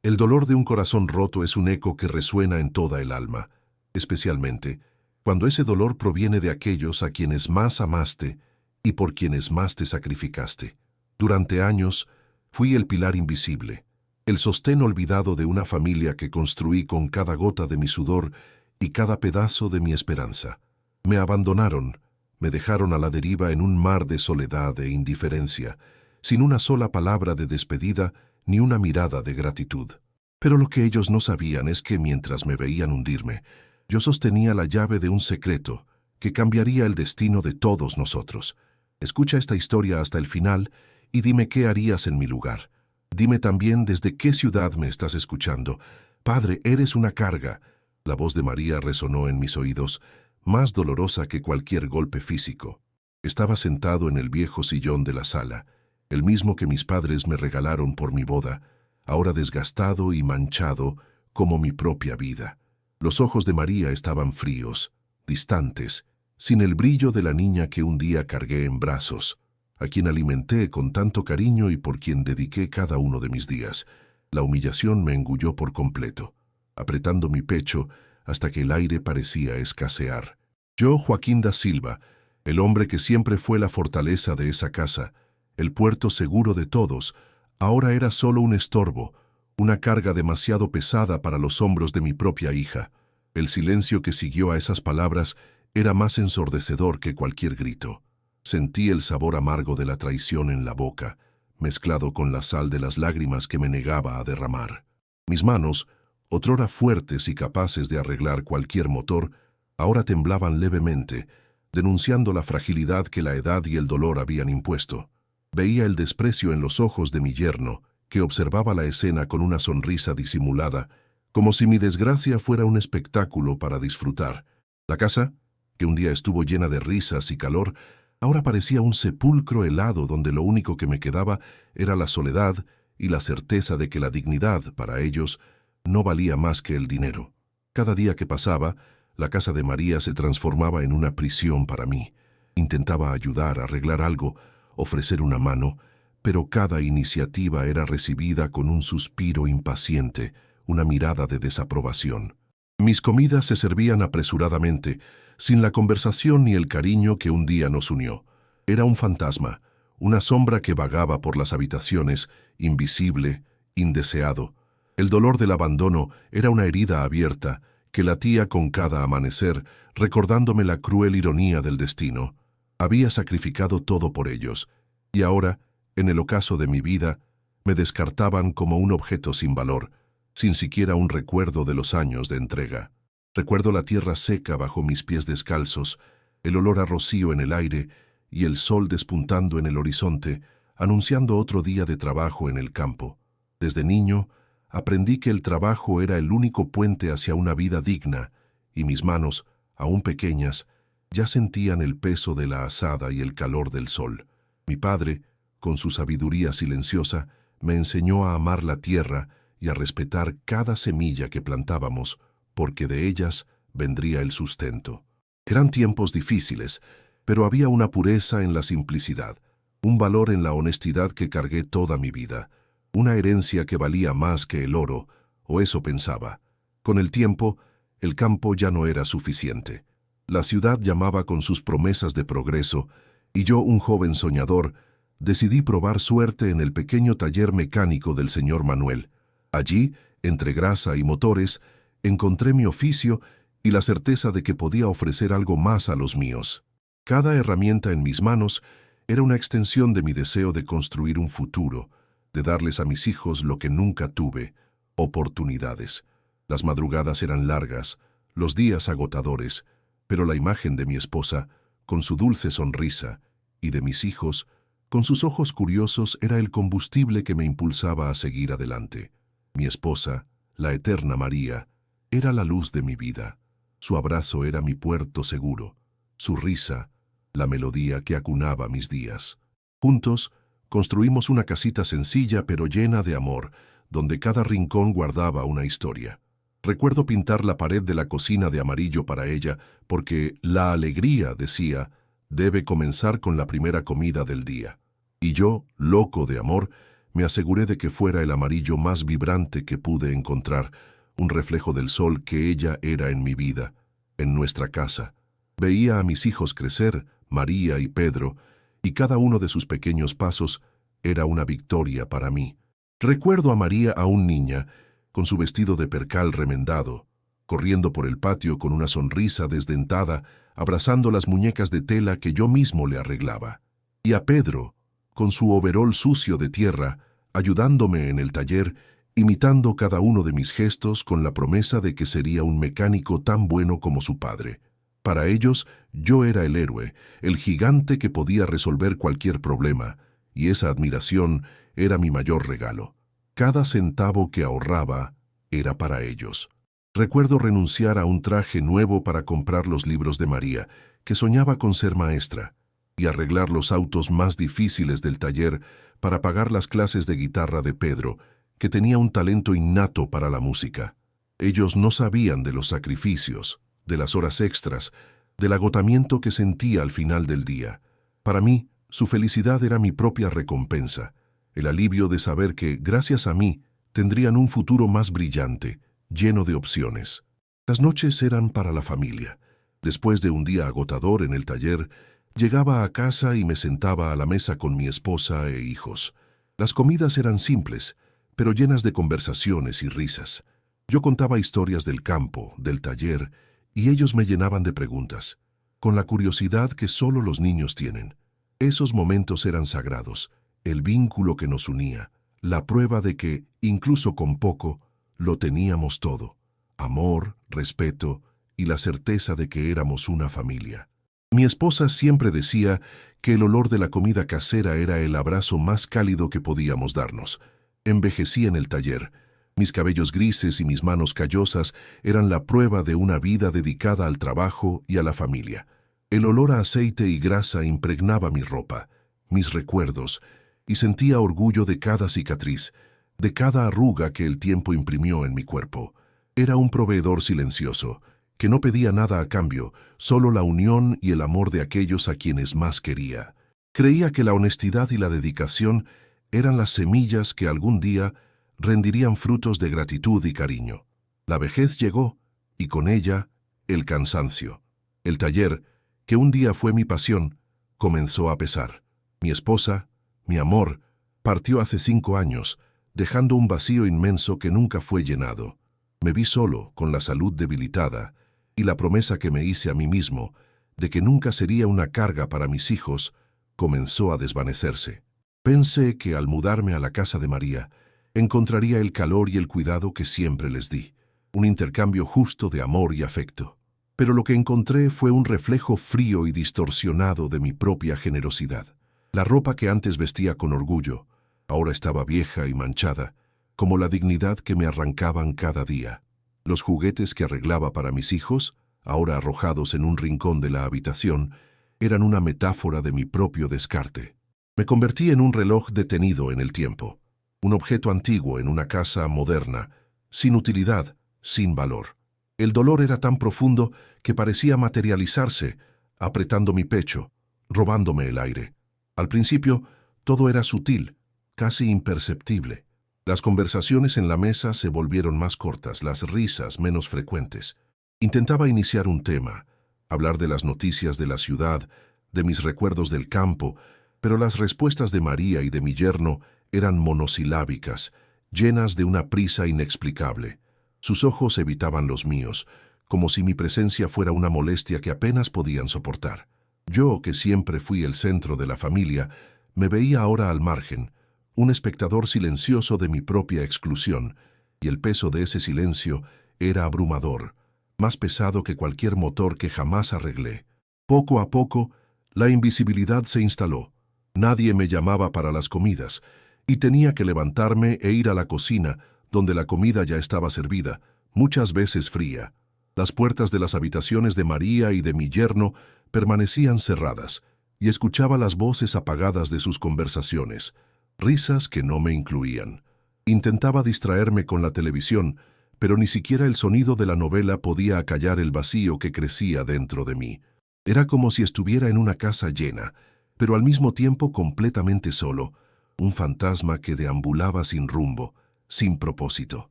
El dolor de un corazón roto es un eco que resuena en toda el alma, especialmente cuando ese dolor proviene de aquellos a quienes más amaste y por quienes más te sacrificaste. Durante años, fui el pilar invisible, el sostén olvidado de una familia que construí con cada gota de mi sudor y cada pedazo de mi esperanza. Me abandonaron, me dejaron a la deriva en un mar de soledad e indiferencia, sin una sola palabra de despedida ni una mirada de gratitud. Pero lo que ellos no sabían es que mientras me veían hundirme, yo sostenía la llave de un secreto que cambiaría el destino de todos nosotros. Escucha esta historia hasta el final y dime qué harías en mi lugar. Dime también desde qué ciudad me estás escuchando. Padre, eres una carga. La voz de María resonó en mis oídos, más dolorosa que cualquier golpe físico. Estaba sentado en el viejo sillón de la sala, el mismo que mis padres me regalaron por mi boda, ahora desgastado y manchado como mi propia vida. Los ojos de María estaban fríos, distantes, sin el brillo de la niña que un día cargué en brazos, a quien alimenté con tanto cariño y por quien dediqué cada uno de mis días. La humillación me engulló por completo, apretando mi pecho hasta que el aire parecía escasear. Yo, Joaquín da Silva, el hombre que siempre fue la fortaleza de esa casa, el puerto seguro de todos, ahora era solo un estorbo, una carga demasiado pesada para los hombros de mi propia hija. El silencio que siguió a esas palabras era más ensordecedor que cualquier grito. Sentí el sabor amargo de la traición en la boca, mezclado con la sal de las lágrimas que me negaba a derramar. Mis manos, otrora fuertes y capaces de arreglar cualquier motor, ahora temblaban levemente, denunciando la fragilidad que la edad y el dolor habían impuesto. Veía el desprecio en los ojos de mi yerno, que observaba la escena con una sonrisa disimulada, como si mi desgracia fuera un espectáculo para disfrutar. La casa, que un día estuvo llena de risas y calor, ahora parecía un sepulcro helado donde lo único que me quedaba era la soledad y la certeza de que la dignidad, para ellos, no valía más que el dinero. Cada día que pasaba, la casa de María se transformaba en una prisión para mí. Intentaba ayudar, arreglar algo, ofrecer una mano, pero cada iniciativa era recibida con un suspiro impaciente, una mirada de desaprobación. Mis comidas se servían apresuradamente, sin la conversación ni el cariño que un día nos unió. Era un fantasma, una sombra que vagaba por las habitaciones, invisible, indeseado. El dolor del abandono era una herida abierta, que latía con cada amanecer, recordándome la cruel ironía del destino. Había sacrificado todo por ellos, y ahora, en el ocaso de mi vida, me descartaban como un objeto sin valor, sin siquiera un recuerdo de los años de entrega. Recuerdo la tierra seca bajo mis pies descalzos, el olor a rocío en el aire y el sol despuntando en el horizonte, anunciando otro día de trabajo en el campo. Desde niño, aprendí que el trabajo era el único puente hacia una vida digna, y mis manos, aún pequeñas, ya sentían el peso de la azada y el calor del sol. Mi padre, con su sabiduría silenciosa, me enseñó a amar la tierra y a respetar cada semilla que plantábamos, porque de ellas vendría el sustento. Eran tiempos difíciles, pero había una pureza en la simplicidad, un valor en la honestidad que cargué toda mi vida, una herencia que valía más que el oro, o eso pensaba. Con el tiempo, el campo ya no era suficiente. La ciudad llamaba con sus promesas de progreso, y yo, un joven soñador, decidí probar suerte en el pequeño taller mecánico del señor Manuel. Allí, entre grasa y motores, encontré mi oficio y la certeza de que podía ofrecer algo más a los míos. Cada herramienta en mis manos era una extensión de mi deseo de construir un futuro, de darles a mis hijos lo que nunca tuve, oportunidades. Las madrugadas eran largas, los días agotadores, pero la imagen de mi esposa, con su dulce sonrisa, y de mis hijos, con sus ojos curiosos, era el combustible que me impulsaba a seguir adelante. Mi esposa, la eterna María, era la luz de mi vida. Su abrazo era mi puerto seguro, su risa, la melodía que acunaba mis días. Juntos, construimos una casita sencilla pero llena de amor, donde cada rincón guardaba una historia. Recuerdo pintar la pared de la cocina de amarillo para ella, porque la alegría, decía, debe comenzar con la primera comida del día. Y yo, loco de amor, Me aseguré de que fuera el amarillo más vibrante que pude encontrar, un reflejo del sol que ella era en mi vida, en nuestra casa. Veía a mis hijos crecer, María y Pedro, y cada uno de sus pequeños pasos era una victoria para mí. Recuerdo a María aún niña, con su vestido de percal remendado, corriendo por el patio con una sonrisa desdentada, abrazando las muñecas de tela que yo mismo le arreglaba. Y a Pedro, con su overol sucio de tierra, ayudándome en el taller, imitando cada uno de mis gestos con la promesa de que sería un mecánico tan bueno como su padre. Para ellos, yo era el héroe, el gigante que podía resolver cualquier problema, y esa admiración era mi mayor regalo. Cada centavo que ahorraba era para ellos. Recuerdo renunciar a un traje nuevo para comprar los libros de María, que soñaba con ser maestra, y arreglar los autos más difíciles del taller para pagar las clases de guitarra de Pedro, que tenía un talento innato para la música. Ellos no sabían de los sacrificios, de las horas extras, del agotamiento que sentía al final del día. Para mí, su felicidad era mi propia recompensa, el alivio de saber que, gracias a mí, tendrían un futuro más brillante, lleno de opciones. Las noches eran para la familia. Después de un día agotador en el taller, llegaba a casa y me sentaba a la mesa con mi esposa e hijos. Las comidas eran simples, pero llenas de conversaciones y risas. Yo contaba historias del campo, del taller, y ellos me llenaban de preguntas, con la curiosidad que solo los niños tienen. Esos momentos eran sagrados, el vínculo que nos unía, la prueba de que, incluso con poco, lo teníamos todo: amor, respeto y la certeza de que éramos una familia. Mi esposa siempre decía que el olor de la comida casera era el abrazo más cálido que podíamos darnos. Envejecí en el taller. Mis cabellos grises y mis manos callosas eran la prueba de una vida dedicada al trabajo y a la familia. El olor a aceite y grasa impregnaba mi ropa, mis recuerdos, y sentía orgullo de cada cicatriz, de cada arruga que el tiempo imprimió en mi cuerpo. Era un proveedor silencioso, que no pedía nada a cambio, solo la unión y el amor de aquellos a quienes más quería. Creía que la honestidad y la dedicación eran las semillas que algún día rendirían frutos de gratitud y cariño. La vejez llegó, y con ella, el cansancio. El taller, que un día fue mi pasión, comenzó a pesar. Mi esposa, mi amor, partió hace 5 años, dejando un vacío inmenso que nunca fue llenado. Me vi solo, con la salud debilitada, y la promesa que me hice a mí mismo, de que nunca sería una carga para mis hijos, comenzó a desvanecerse. Pensé que al mudarme a la casa de María, encontraría el calor y el cuidado que siempre les di, un intercambio justo de amor y afecto. Pero lo que encontré fue un reflejo frío y distorsionado de mi propia generosidad. La ropa que antes vestía con orgullo, ahora estaba vieja y manchada, como la dignidad que me arrancaban cada día. Los juguetes que arreglaba para mis hijos, ahora arrojados en un rincón de la habitación, eran una metáfora de mi propio descarte. Me convertí en un reloj detenido en el tiempo, un objeto antiguo en una casa moderna, sin utilidad, sin valor. El dolor era tan profundo que parecía materializarse, apretando mi pecho, robándome el aire. Al principio, todo era sutil, casi imperceptible. Las conversaciones en la mesa se volvieron más cortas, las risas menos frecuentes. Intentaba iniciar un tema, hablar de las noticias de la ciudad, de mis recuerdos del campo, pero las respuestas de María y de mi yerno eran monosilábicas, llenas de una prisa inexplicable. Sus ojos evitaban los míos, como si mi presencia fuera una molestia que apenas podían soportar. Yo, que siempre fui el centro de la familia, me veía ahora al margen, un espectador silencioso de mi propia exclusión, y el peso de ese silencio era abrumador, más pesado que cualquier motor que jamás arreglé. Poco a poco, la invisibilidad se instaló. Nadie me llamaba para las comidas, y tenía que levantarme e ir a la cocina, donde la comida ya estaba servida, muchas veces fría. Las puertas de las habitaciones de María y de mi yerno permanecían cerradas, y escuchaba las voces apagadas de sus conversaciones, risas que no me incluían. Intentaba distraerme con la televisión, pero ni siquiera el sonido de la novela podía acallar el vacío que crecía dentro de mí. Era como si estuviera en una casa llena, pero al mismo tiempo completamente solo, un fantasma que deambulaba sin rumbo, sin propósito.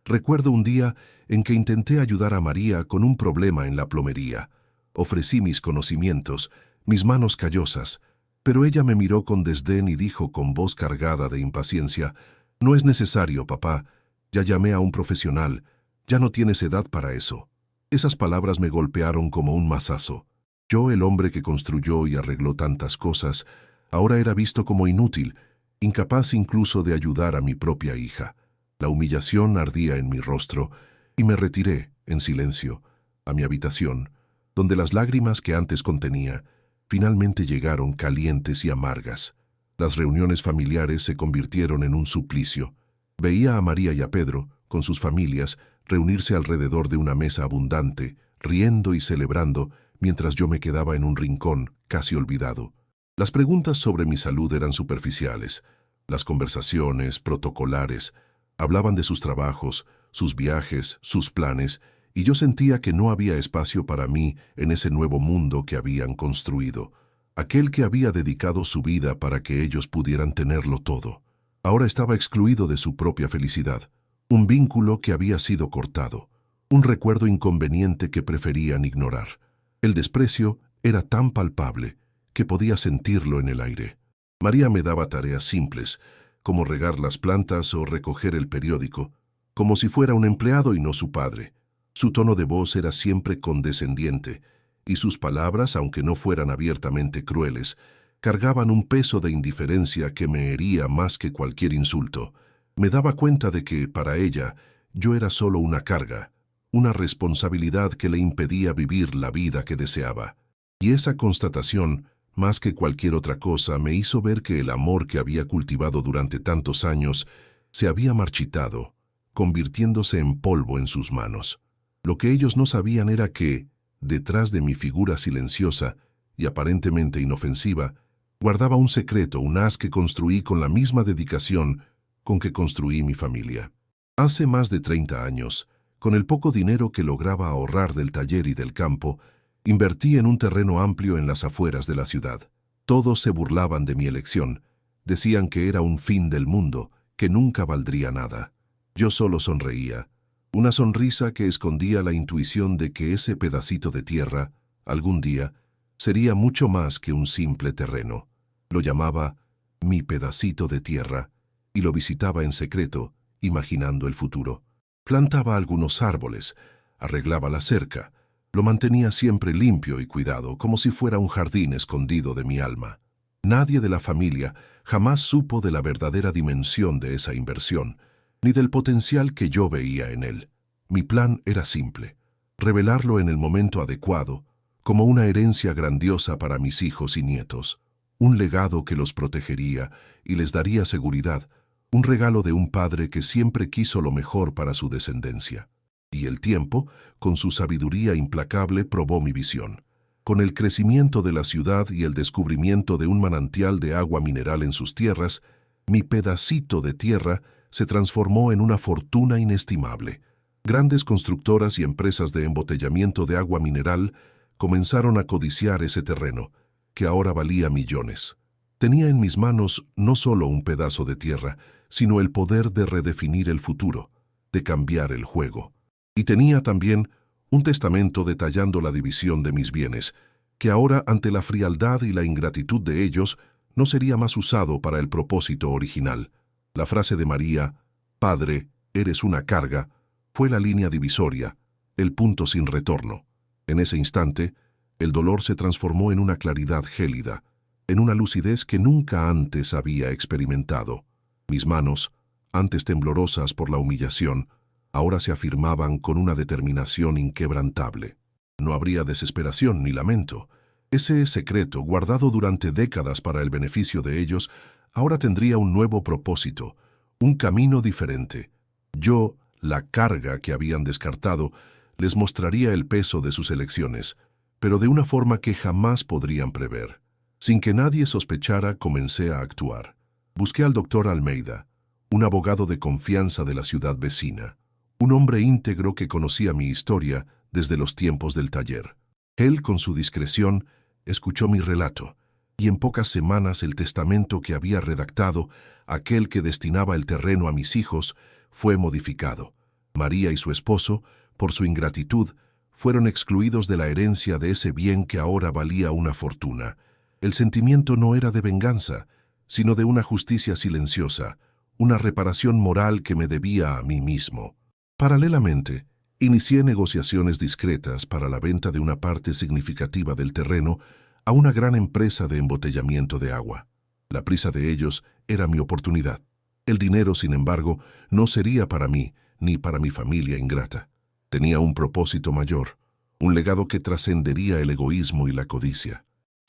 Recuerdo un día en que intenté ayudar a María con un problema en la plomería. Ofrecí mis conocimientos, mis manos callosas, pero ella me miró con desdén y dijo con voz cargada de impaciencia: «No es necesario, papá. Ya llamé a un profesional. Ya no tienes edad para eso». Esas palabras me golpearon como un mazazo. Yo, el hombre que construyó y arregló tantas cosas, ahora era visto como inútil, incapaz incluso de ayudar a mi propia hija. La humillación ardía en mi rostro y me retiré, en silencio, a mi habitación, donde las lágrimas que antes contenía finalmente llegaron calientes y amargas. Las reuniones familiares se convirtieron en un suplicio. Veía a María y a Pedro, con sus familias, reunirse alrededor de una mesa abundante, riendo y celebrando, mientras yo me quedaba en un rincón, casi olvidado. Las preguntas sobre mi salud eran superficiales. Las conversaciones, protocolares, hablaban de sus trabajos, sus viajes, sus planes, y yo sentía que no había espacio para mí en ese nuevo mundo que habían construido, aquel que había dedicado su vida para que ellos pudieran tenerlo todo. Ahora estaba excluido de su propia felicidad, un vínculo que había sido cortado, un recuerdo inconveniente que preferían ignorar. El desprecio era tan palpable que podía sentirlo en el aire. María me daba tareas simples, como regar las plantas o recoger el periódico, como si fuera un empleado y no su padre. Su tono de voz era siempre condescendiente, y sus palabras, aunque no fueran abiertamente crueles, cargaban un peso de indiferencia que me hería más que cualquier insulto. Me daba cuenta de que, para ella, yo era solo una carga, una responsabilidad que le impedía vivir la vida que deseaba. Y esa constatación, más que cualquier otra cosa, me hizo ver que el amor que había cultivado durante tantos años se había marchitado, convirtiéndose en polvo en sus manos. Lo que ellos no sabían era que, detrás de mi figura silenciosa y aparentemente inofensiva, guardaba un secreto, un haz que construí con la misma dedicación con que construí mi familia. Hace más de 30 años, con el poco dinero que lograba ahorrar del taller y del campo, invertí en un terreno amplio en las afueras de la ciudad. Todos se burlaban de mi elección. Decían que era un fin del mundo, que nunca valdría nada. Yo solo sonreía, una sonrisa que escondía la intuición de que ese pedacito de tierra, algún día, sería mucho más que un simple terreno. Lo llamaba mi pedacito de tierra y lo visitaba en secreto, imaginando el futuro. Plantaba algunos árboles, arreglaba la cerca, lo mantenía siempre limpio y cuidado, como si fuera un jardín escondido de mi alma. Nadie de la familia jamás supo de la verdadera dimensión de esa inversión, ni del potencial que yo veía en él. Mi plan era simple: revelarlo en el momento adecuado, como una herencia grandiosa para mis hijos y nietos, un legado que los protegería y les daría seguridad, un regalo de un padre que siempre quiso lo mejor para su descendencia. Y el tiempo, con su sabiduría implacable, probó mi visión. Con el crecimiento de la ciudad y el descubrimiento de un manantial de agua mineral en sus tierras, mi pedacito de tierra se transformó en una fortuna inestimable. Grandes constructoras y empresas de embotellamiento de agua mineral comenzaron a codiciar ese terreno, que ahora valía millones. Tenía en mis manos no solo un pedazo de tierra, sino el poder de redefinir el futuro, de cambiar el juego. Y tenía también un testamento detallando la división de mis bienes, que ahora, ante la frialdad y la ingratitud de ellos, no sería más usado para el propósito original. La frase de María, «Padre, eres una carga», fue la línea divisoria, el punto sin retorno. En ese instante, el dolor se transformó en una claridad gélida, en una lucidez que nunca antes había experimentado. Mis manos, antes temblorosas por la humillación, ahora se afirmaban con una determinación inquebrantable. No habría desesperación ni lamento. Ese secreto, guardado durante décadas para el beneficio de ellos, ahora tendría un nuevo propósito, un camino diferente. Yo, la carga que habían descartado, les mostraría el peso de sus elecciones, pero de una forma que jamás podrían prever. Sin que nadie sospechara, comencé a actuar. Busqué al doctor Almeida, un abogado de confianza de la ciudad vecina, un hombre íntegro que conocía mi historia desde los tiempos del taller. Él, con su discreción, escuchó mi relato, y en pocas semanas el testamento que había redactado, aquel que destinaba el terreno a mis hijos, fue modificado. María y su esposo, por su ingratitud, fueron excluidos de la herencia de ese bien que ahora valía una fortuna. El sentimiento no era de venganza, sino de una justicia silenciosa, una reparación moral que me debía a mí mismo. Paralelamente, inicié negociaciones discretas para la venta de una parte significativa del terreno a una gran empresa de embotellamiento de agua. La prisa de ellos era mi oportunidad. El dinero, sin embargo, no sería para mí ni para mi familia ingrata. Tenía un propósito mayor, un legado que trascendería el egoísmo y la codicia.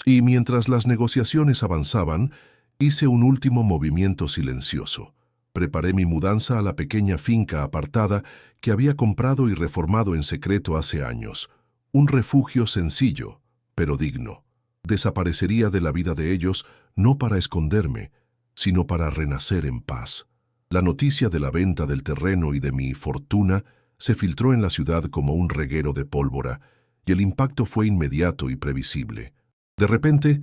Y mientras las negociaciones avanzaban, hice un último movimiento silencioso. Preparé mi mudanza a la pequeña finca apartada que había comprado y reformado en secreto hace años. Un refugio sencillo, pero digno. Desaparecería de la vida de ellos no para esconderme, sino para renacer en paz. La noticia de la venta del terreno y de mi fortuna se filtró en la ciudad como un reguero de pólvora, y el impacto fue inmediato y previsible. De repente,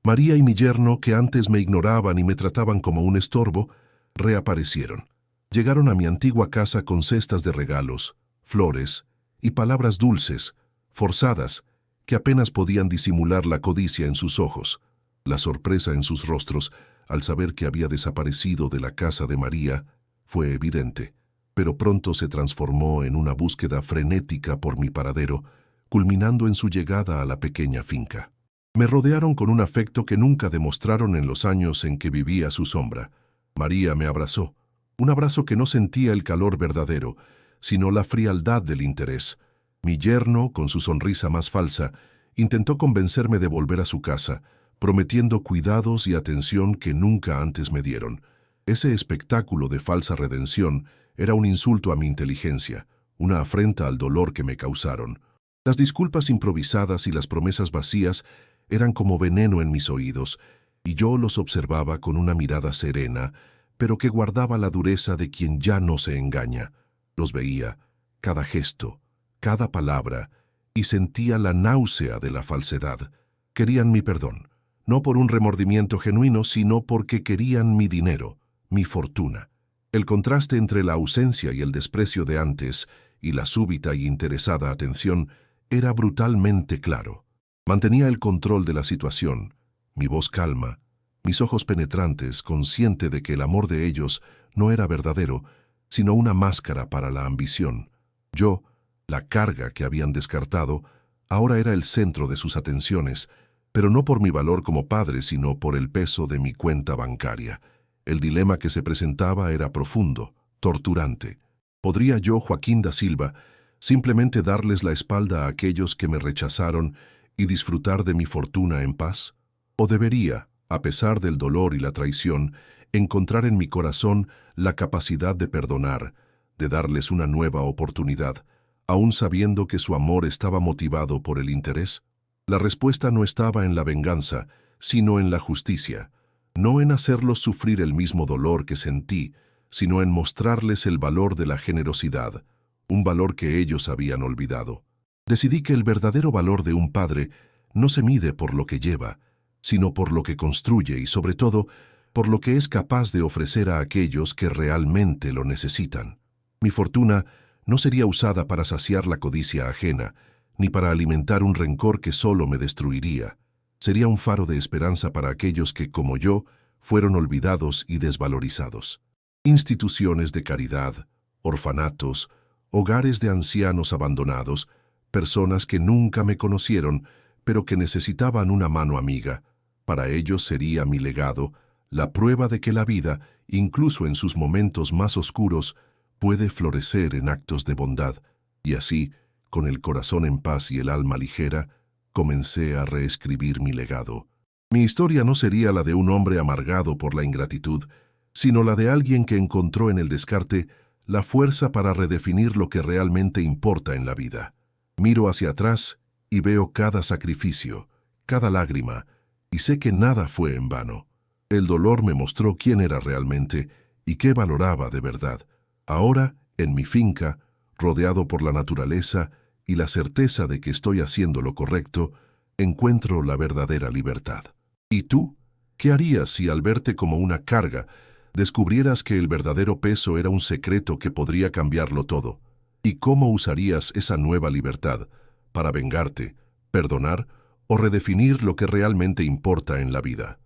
María y mi yerno, que antes me ignoraban y me trataban como un estorbo, reaparecieron. Llegaron a mi antigua casa con cestas de regalos, flores y palabras dulces, forzadas, que apenas podían disimular la codicia en sus ojos, la sorpresa en sus rostros al saber que había desaparecido de la casa de María fue evidente, pero pronto se transformó en una búsqueda frenética por mi paradero, culminando en su llegada a la pequeña finca. Me rodearon con un afecto que nunca demostraron en los años en que vivía a su sombra. María me abrazó, un abrazo que no sentía el calor verdadero, sino la frialdad del interés. Mi yerno, con su sonrisa más falsa, intentó convencerme de volver a su casa, prometiendo cuidados y atención que nunca antes me dieron. Ese espectáculo de falsa redención era un insulto a mi inteligencia, una afrenta al dolor que me causaron. Las disculpas improvisadas y las promesas vacías eran como veneno en mis oídos, y yo los observaba con una mirada serena, pero que guardaba la dureza de quien ya no se engaña. Los veía, cada gesto, cada palabra, y sentía la náusea de la falsedad. Querían mi perdón, no por un remordimiento genuino, sino porque querían mi dinero, mi fortuna. El contraste entre la ausencia y el desprecio de antes y la súbita y interesada atención era brutalmente claro. Mantenía el control de la situación, mi voz calma, mis ojos penetrantes, consciente de que el amor de ellos no era verdadero, sino una máscara para la ambición. Yo, la carga que habían descartado, ahora era el centro de sus atenciones, pero no por mi valor como padre, sino por el peso de mi cuenta bancaria. El dilema que se presentaba era profundo, torturante. ¿Podría yo, Joaquín da Silva, simplemente darles la espalda a aquellos que me rechazaron y disfrutar de mi fortuna en paz? ¿O debería, a pesar del dolor y la traición, encontrar en mi corazón la capacidad de perdonar, de darles una nueva oportunidad, aun sabiendo que su amor estaba motivado por el interés? La respuesta no estaba en la venganza, sino en la justicia, no en hacerlos sufrir el mismo dolor que sentí, sino en mostrarles el valor de la generosidad, un valor que ellos habían olvidado. Decidí que el verdadero valor de un padre no se mide por lo que lleva, sino por lo que construye y, sobre todo, por lo que es capaz de ofrecer a aquellos que realmente lo necesitan. Mi fortuna no sería usada para saciar la codicia ajena, ni para alimentar un rencor que solo me destruiría. Sería un faro de esperanza para aquellos que, como yo, fueron olvidados y desvalorizados. Instituciones de caridad, orfanatos, hogares de ancianos abandonados, personas que nunca me conocieron, pero que necesitaban una mano amiga. Para ellos sería mi legado, la prueba de que la vida, incluso en sus momentos más oscuros, puede florecer en actos de bondad, y así, con el corazón en paz y el alma ligera, comencé a reescribir mi legado. Mi historia no sería la de un hombre amargado por la ingratitud, sino la de alguien que encontró en el descarte la fuerza para redefinir lo que realmente importa en la vida. Miro hacia atrás y veo cada sacrificio, cada lágrima, y sé que nada fue en vano. El dolor me mostró quién era realmente y qué valoraba de verdad. Ahora, en mi finca, rodeado por la naturaleza y la certeza de que estoy haciendo lo correcto, encuentro la verdadera libertad. ¿Y tú? ¿Qué harías si al verte como una carga, descubrieras que el verdadero peso era un secreto que podría cambiarlo todo? ¿Y cómo usarías esa nueva libertad para vengarte, perdonar o redefinir lo que realmente importa en la vida?